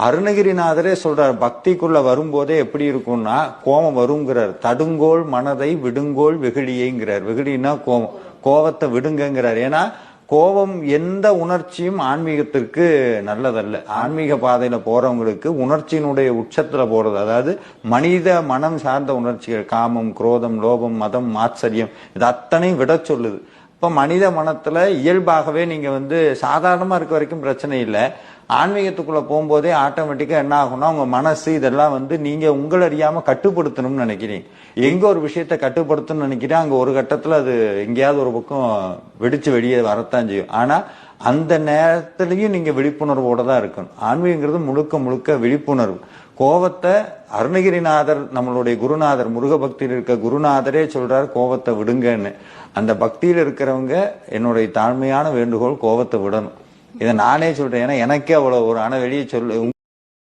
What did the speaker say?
அருணகிரிநாதரே சொல்றார், பக்திக்குள்ள வரும்போதே எப்படி இருக்கும்னா கோபம் வருங்கிறார். தடுங்கோள் மனதை விடுங்கோள் வெகுளியைங்கிறார். வெகுளின்னா கோபம், கோபத்தை விடுங்கிறார். ஏன்னா கோபம் எந்த உணர்ச்சியும் ஆன்மீகத்திற்கு நல்லதல்ல. ஆன்மீக பாதையில போறவங்களுக்கு உணர்ச்சியினுடைய உச்சத்துல போறது, அதாவது மனித மனம் சார்ந்த உணர்ச்சிகள், காமம், குரோதம், லோபம், மதம், ஆச்சரியம், இது அத்தனையும் விட சொல்லுது. இப்ப மனித மனத்துல இயல்பாகவே நீங்க சாதாரணமா இருக்க வரைக்கும் பிரச்சனை இல்லை. ஆன்மீகத்துக்குள்ள போகும்போதே ஆட்டோமேட்டிக்கா என்ன ஆகும்னா உங்க மனசு இதெல்லாம் நீங்க உங்களை அறியாம கட்டுப்படுத்தணும்னு நினைக்கிறீங்க. எங்க ஒரு விஷயத்த கட்டுப்படுத்தணும்னு நினைக்கிறேன், அங்க ஒரு கட்டத்துல அது எங்கேயாவது ஒரு பக்கம் வெடிச்சு வெளியே வரத்தான் செய்யும். ஆனா அந்த நேரத்திலையும் நீங்க விழிப்புணர்வோட தான் இருக்கணும். ஆன்மீகங்கிறது முழுக்க முழுக்க விழிப்புணர்வு. கோபத்தை அருணகிரிநாதர், நம்மளுடைய குருநாதர், முருக பக்தியில் இருக்க குருநாதரே சொல்றாரு கோபத்தை விடுங்கன்னு. அந்த பக்தியில் இருக்கிறவங்க என்னுடைய தாழ்மையான வேண்டுகோள், கோபத்தை விடணும். இதை நானே சொல்றேன். ஏன்னா எனக்கே அவ்வளவு ஒரு வெளியே சொல்லு